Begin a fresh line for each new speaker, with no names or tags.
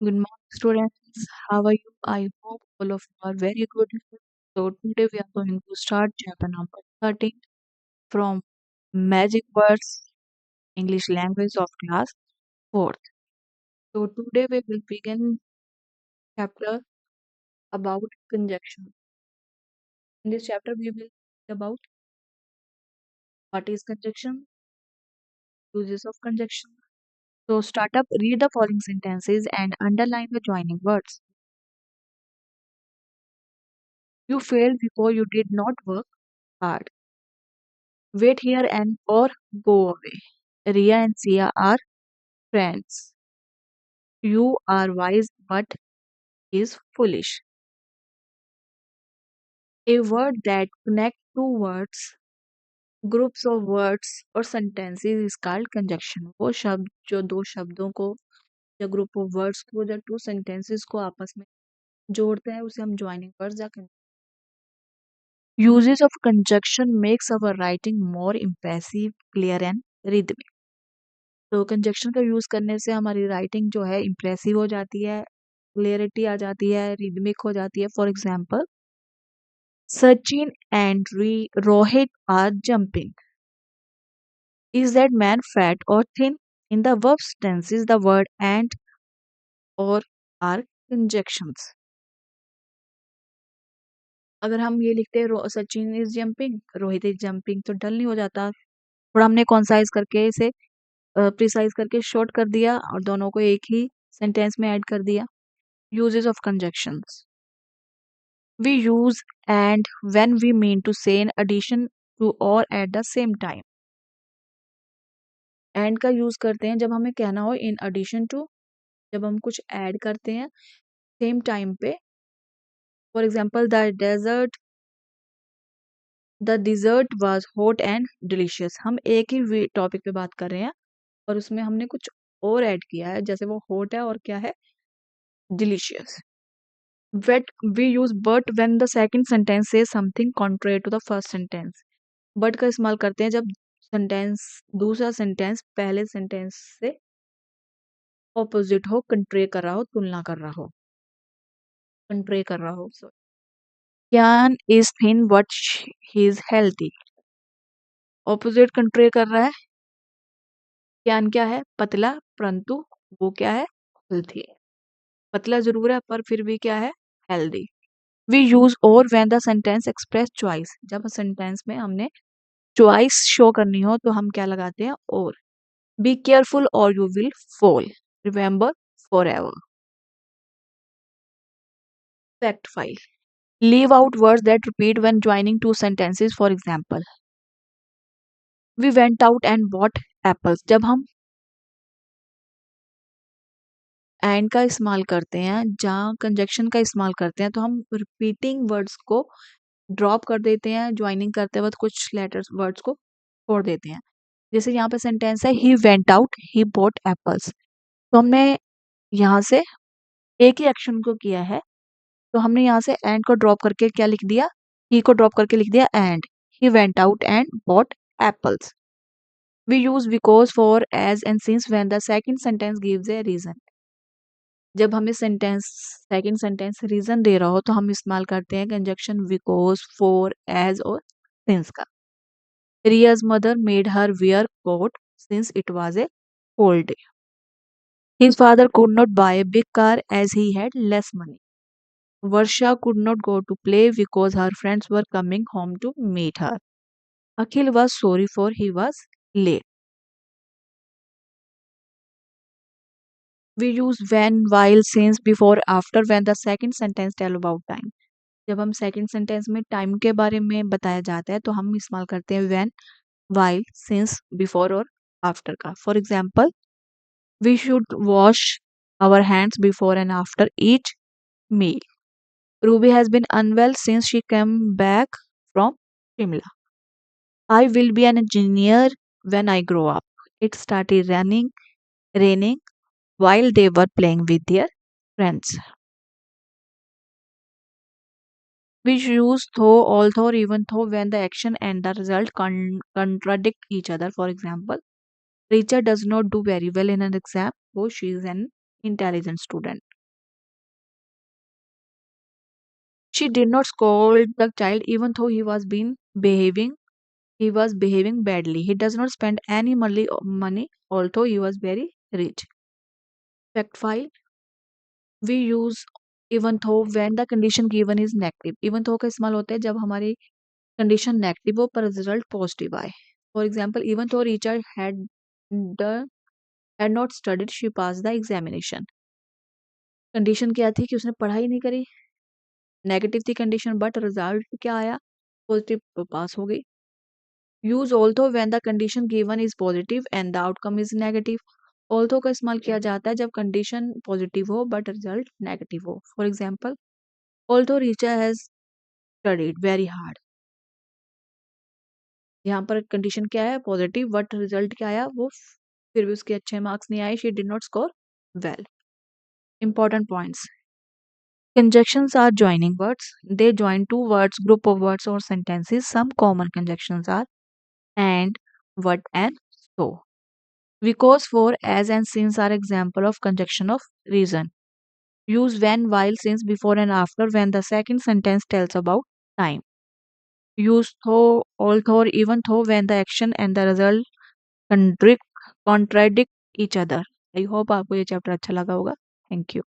Good morning, students. How are you? I hope all of you are very good. So, today we are going to start chapter number 13 from Magic Words English Language of Class 4th. So, today we will begin chapter about conjunction. In this chapter, we will see about what is conjunction, uses of conjunction. So, start up, read the following sentences and underline the joining words. You failed because you did not work hard. Wait here and or go away. Ria and Sia are friends. You are wise, but is foolish. A word that connects two words, groups of words or sentences is called conjunction. वो शब्द जो दो शब्दों को या group of words को या two sentences को आपस में जोड़ते हैं उसे हम ज्वाइनिंग वर्ड्स या uses of conjunction makes our writing more impressive, clear and rhythmic. तो कंजक्शन का यूज करने से हमारी राइटिंग जो है इम्प्रेसिव हो जाती है, क्लियरिटी आ जाती है, रिदमिक हो जाती है. For example, Sachin and Rohit are jumping. Is that man fat or thin? In the verb tenses the word and or are conjunctions. अगर हम ये लिखते हैं Sachin is jumping, Rohit is jumping, तो डल नहीं हो जाता. थोड़ा हमने कॉन्साइज करके इसे प्रिसाइज करके शॉर्ट कर दिया और दोनों को एक ही सेंटेंस में ऐड कर दिया. Uses of conjunctions. We use and when we mean to say in addition to or at the same time. And का यूज करते हैं जब हमें कहना हो in addition to, जब हम कुछ ऐड करते हैं सेम टाइम पे. For example, the dessert was hot and delicious. हम एक ही टॉपिक पे बात कर रहे हैं और उसमें हमने कुछ और ऐड किया है, जैसे वो हॉट है और क्या है, delicious. We use but when the second sentence says something contrary to the first sentence. But का इस्तेमाल करते हैं जब दूसरा सेंटेंस पहले सेंटेंस से ऑपोजिट हो, कंट्रे कर रहा हो, तुलना कर रहा हो, कंट्रे कर रहा हो. Kyan is thin but he is healthy. Opposite कंट्रे कर रहा है. Kyan क्या है, पतला, परंतु वो क्या है, हेल्थी. पतला जरूर है पर फिर भी क्या है, हेल्दी. वी यूज और when the sentence express choice. जब सेंटेंस में हमने चॉइस शो करनी हो तो हम क्या लगाते हैं, और. बी केयरफुल और you will fall. Remember for ever. Fact 5. Leave out words that repeat when joining two sentences. For example, we went out and bought apples. जब हम and का इस्तेमाल करते हैं, जहाँ कंजक्शन का इस्तेमाल करते हैं, तो हम रिपीटिंग वर्ड्स को ड्रॉप कर देते हैं. ज्वाइनिंग करते वक्त कुछ लेटर्स वर्ड्स को छोड़ देते हैं. जैसे यहाँ पे सेंटेंस है ही went out he bought apples. तो हमने यहाँ से एक ही एक्शन को किया है, तो हमने यहाँ से एंड को ड्रॉप करके क्या लिख दिया, ही को ड्रॉप करके लिख दिया and. He went out and bought apples. We use because, for, as and since when the second sentence gives a reason. जब हमें सेकंड सेंटेंस रीजन दे रहा हो तो हम इस्तेमाल करते हैं कंजक्शन बिकॉज, फॉर, एज और सिंस का. रिया's mother made her wear coat since it was a cold day. His father could not buy a big car as he had less money. Varsha could not go to play because her friends were coming home to meet her. Akhil was sorry for he was late. We use when, while, since, before, after when the second sentence tell about time. जब हम second sentence में time के बारे में बताया जाता है तो हम इस्तेमाल करते हैं when, while, since, before और after का. For example, we should wash our hands before and after each meal. Ruby has been unwell since she came back from Shimla. I will be an engineer when I grow up. It started raining while they were playing with their friends. We use though, although, or even though when the action and the result contradict each other. For example, Richa does not do very well in an exam, though she is an intelligent student. She did not scold the child even though he was behaving badly. He does not spend any money although he was very rich. Fact 5, we use even though when the condition given is negative. Even though का इस्तेमाल होता है जब हमारी condition negative हो पर result positive आए. For example, even though Richard done, had not studied, she passed the examination. Condition क्या थी कि उसने पढ़ाई नहीं करी, नेगेटिव थी कंडीशन, बट रिजल्ट क्या आया, पॉजिटिव, तो पास हो गई. Use although when the condition given is positive and the outcome is negative. Although का इस्तेमाल किया जाता है जब कंडीशन पॉजिटिव हो बट रिजल्ट नेगेटिव हो. For example, although Richa has studied very hard. यहाँ पर कंडीशन क्या है, पॉजिटिव, बट रिजल्ट क्या आया, वो फिर भी उसके अच्छे मार्क्स नहीं आए. She did not score well. Important points. Conjunctions are joining words. They join two words, group of words, or sentences. Some common conjunctions are and, what, and, so. Because, for, as, and since are example of conjunction of reason. Use when, while, since, before, and after when the second sentence tells about time. Use though, although, or even though when the action and the result contradict each other. I hope आपको ये chapter अच्छा लगा होगा. Thank you.